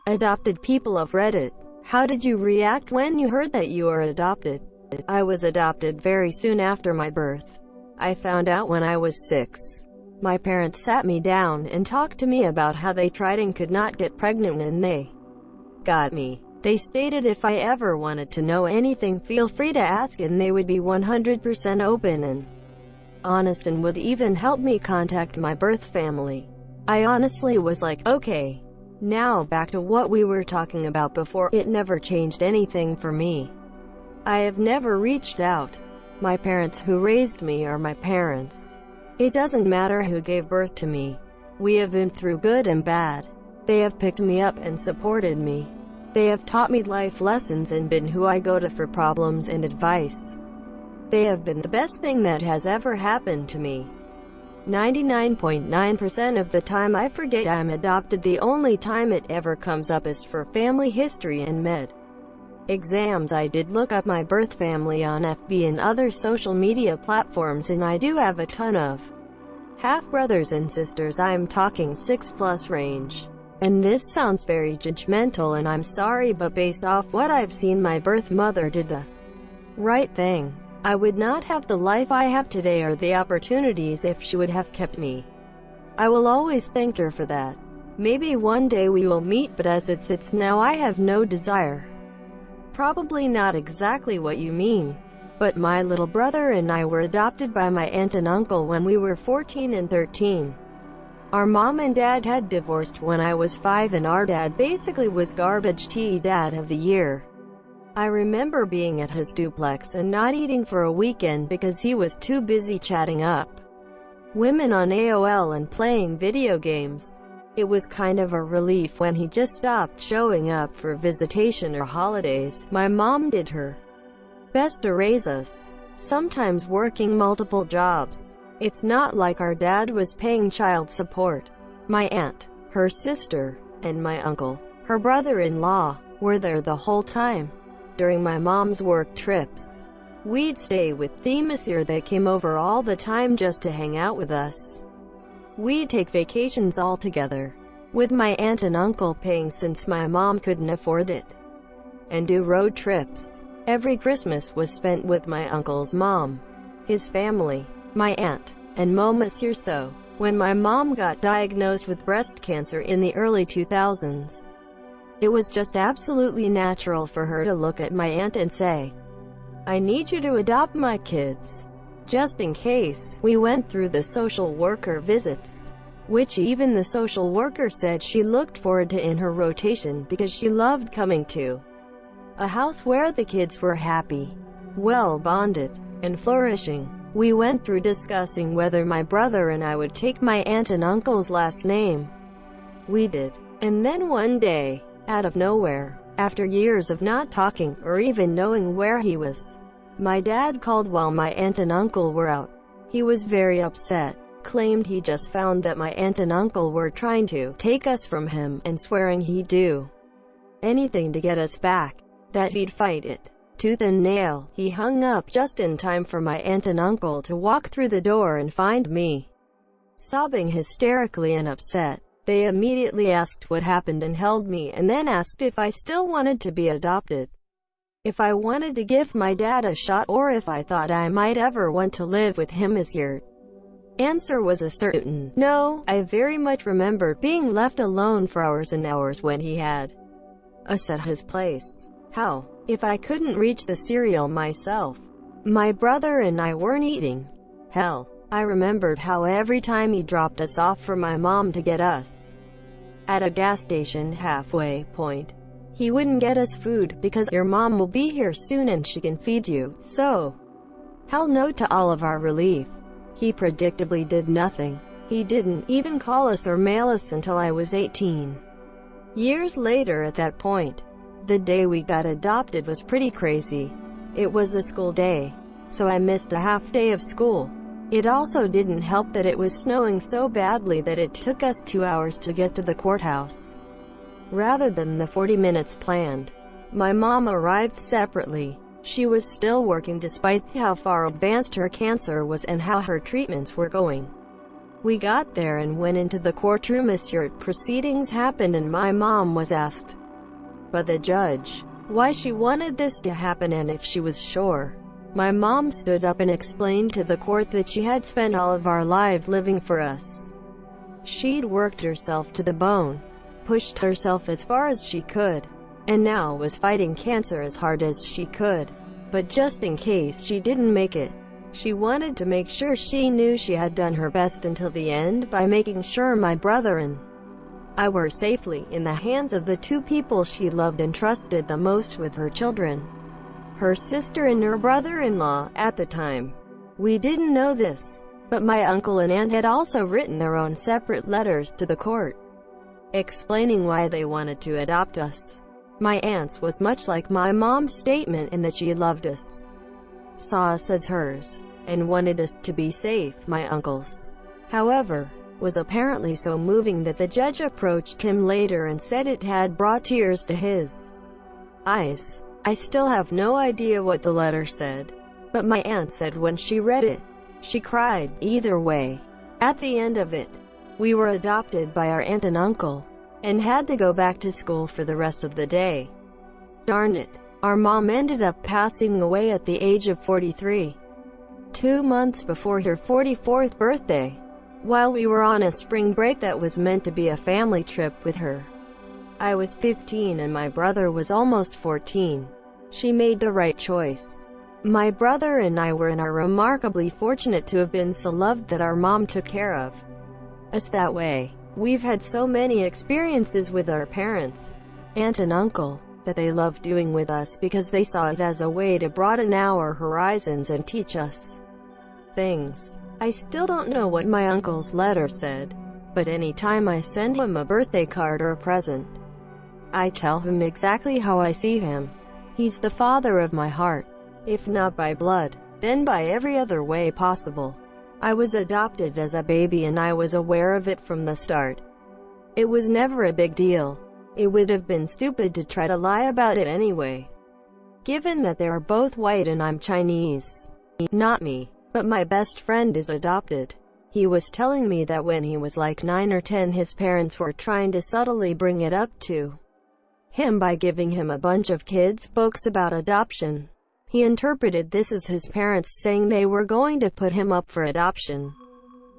Adopted people of Reddit. How did you react when you heard that you were adopted? I was adopted very soon after my birth. I found out when I was 6. My parents sat me down and talked to me about how they tried and could not get pregnant, and they got me. They stated if I ever wanted to know anything, feel free to ask, and they would be 100% open and honest and would even help me contact my birth family. I honestly was like, okay. Now back to what we were talking about before. It never changed anything for me. I have never reached out. My parents who raised me are my parents. It doesn't matter who gave birth to me. We have been through good and bad. They have picked me up and supported me. They have taught me life lessons and been who I go to for problems and advice. They have been the best thing that has ever happened to me. 99.9% of the time I forget I'm adopted. The only time it ever comes up is for family history and med exams. I did look up my birth family on FB and other social media platforms, and I do have a ton of half-brothers and sisters. I'm talking 6+ range. And this sounds very judgmental, and I'm sorry, but based off what I've seen, my birth mother did the right thing. I would not have the life I have today or the opportunities if she would have kept me. I will always thank her for that. Maybe one day we will meet, but as it sits now, I have no desire. Probably not exactly what you mean, but my little brother and I were adopted by my aunt and uncle when we were 14 and 13. Our mom and dad had divorced when I was 5, and our dad basically was garbage dad of the year. I remember being at his duplex and not eating for a weekend because he was too busy chatting up women on AOL and playing video games. It was kind of a relief when he just stopped showing up for visitation or holidays. My mom did her best to raise us, sometimes working multiple jobs. It's not like our dad was paying child support. My aunt, her sister, and my uncle, her brother-in-law, were there the whole time. During my mom's work trips, we'd stay with Themis here. They came over all the time just to hang out with us. We'd take vacations all together, with my aunt and uncle paying since my mom couldn't afford it, and do road trips. Every Christmas was spent with my uncle's mom, his family, my aunt, and monsieur. So, when my mom got diagnosed with breast cancer in the early 2000s, it was just absolutely natural for her to look at my aunt and say, I need you to adopt my kids. Just in case. We went through the social worker visits, which even the social worker said she looked forward to in her rotation because she loved coming to a house where the kids were happy, well bonded, and flourishing. We went through discussing whether my brother and I would take my aunt and uncle's last name. We did. And then one day, out of nowhere, after years of not talking or even knowing where he was, my dad called while my aunt and uncle were out. He was very upset, claimed he just found that my aunt and uncle were trying to take us from him, and swearing he'd do anything to get us back, that he'd fight it tooth and nail. He hung up just in time for my aunt and uncle to walk through the door and find me sobbing hysterically and upset. They immediately asked what happened and held me, and then asked if I still wanted to be adopted, if I wanted to give my dad a shot, or if I thought I might ever want to live with him. Your answer was a certain no. I very much remembered being left alone for hours and hours when he had us at his place. How? If I couldn't reach the cereal myself, my brother and I weren't eating. Hell, I remembered how every time he dropped us off for my mom to get us at a gas station halfway point, he wouldn't get us food because your mom will be here soon and she can feed you. So, hell no to all of our relief. He predictably did nothing. He didn't even call us or mail us until I was 18. Years later, at that point, the day we got adopted was pretty crazy. It was a school day, so I missed a half day of school. It also didn't help that it was snowing so badly that it took us 2 hours to get to the courthouse, rather than the 40 minutes planned. My mom arrived separately. She was still working despite how far advanced her cancer was and how her treatments were going. We got there and went into the courtroom. Proceedings happened and my mom was asked but the judge, why she wanted this to happen and if she was sure. My mom stood up and explained to the court that she had spent all of our lives living for us. She'd worked herself to the bone, pushed herself as far as she could, and now was fighting cancer as hard as she could. But just in case she didn't make it, she wanted to make sure she knew she had done her best until the end by making sure my brother and I were safely in the hands of the two people she loved and trusted the most with her children, her sister and her brother-in-law, at the time. We didn't know this, but my uncle and aunt had also written their own separate letters to the court, explaining why they wanted to adopt us. My aunt's was much like my mom's statement in that she loved us, saw us as hers, and wanted us to be safe. My uncle's, however, was apparently so moving that the judge approached him later and said it had brought tears to his eyes. I still have no idea what the letter said, but my aunt said when she read it, she cried. Either way, at the end of it, we were adopted by our aunt and uncle, and had to go back to school for the rest of the day. Darn it, our mom ended up passing away at the age of 43, 2 months before her 44th birthday, while we were on a spring break that was meant to be a family trip with her. I was 15 and my brother was almost 14. She made the right choice. My brother and I were remarkably fortunate to have been so loved that our mom took care of us that way. We've had so many experiences with our parents, aunt and uncle, that they loved doing with us because they saw it as a way to broaden our horizons and teach us things. I still don't know what my uncle's letter said, but any time I send him a birthday card or a present, I tell him exactly how I see him. He's the father of my heart. If not by blood, then by every other way possible. I was adopted as a baby and I was aware of it from the start. It was never a big deal. It would have been stupid to try to lie about it anyway, given that they are both white and I'm Chinese. Not me, but my best friend is adopted. He was telling me that when he was like 9 or 10 his parents were trying to subtly bring it up to him by giving him a bunch of kids' books about adoption. He interpreted this as his parents saying they were going to put him up for adoption.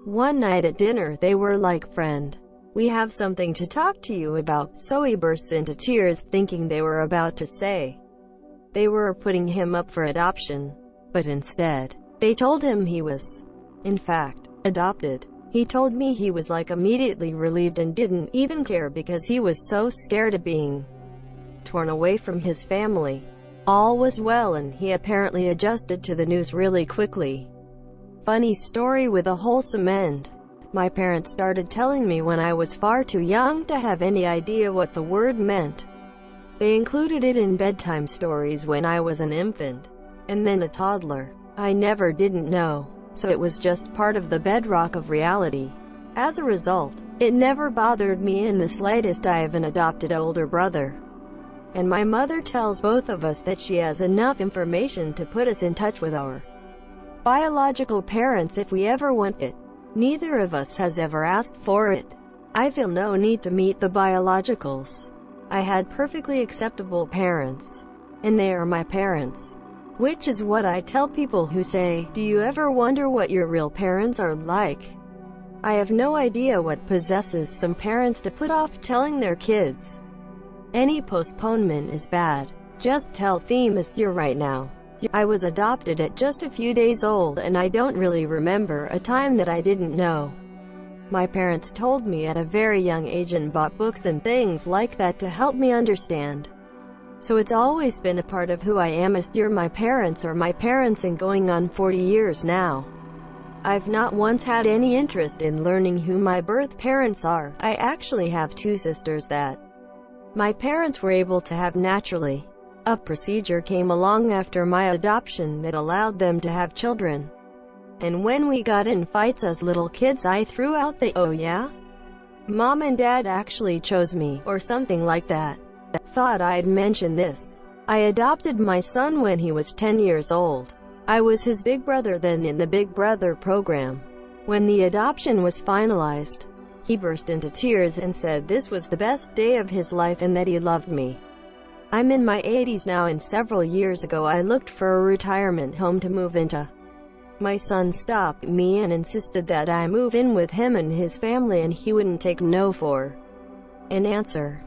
One night at dinner they were like, "Friend, we have something to talk to you about," so he bursts into tears thinking they were about to say they were putting him up for adoption. But instead, they told him he was, in fact, adopted. He told me he was like immediately relieved and didn't even care because he was so scared of being torn away from his family. All was well and he apparently adjusted to the news really quickly. Funny story with a wholesome end. My parents started telling me when I was far too young to have any idea what the word meant. They included it in bedtime stories when I was an infant, and then a toddler. I never didn't know, so it was just part of the bedrock of reality. As a result, it never bothered me in the slightest. I have an adopted older brother, and my mother tells both of us that she has enough information to put us in touch with our biological parents if we ever want it. Neither of us has ever asked for it. I feel no need to meet the biologicals. I had perfectly acceptable parents, and they are my parents. Which is what I tell people who say, "Do you ever wonder what your real parents are like?" I have no idea what possesses some parents to put off telling their kids. Any postponement is bad. Just tell them you're right now. I was adopted at just a few days old and I don't really remember a time that I didn't know. My parents told me at a very young age and bought books and things like that to help me understand. So it's always been a part of who I am. You're my parents or my parents, and going on 40 years now. I've not once had any interest in learning who my birth parents are. I actually have 2 sisters that my parents were able to have naturally. A procedure came along after my adoption that allowed them to have children. And when we got in fights as little kids, I threw out the "oh yeah? Mom and Dad actually chose me," or something like that. Thought I'd mention this. I adopted my son when he was 10 years old. I was his big brother then in the Big Brother program. When the adoption was finalized, he burst into tears and said this was the best day of his life and that he loved me I'm in my 80s now, and several years ago I looked for a retirement home to move into. My son stopped me and insisted that I move in with him and his family, and he wouldn't take no for an answer.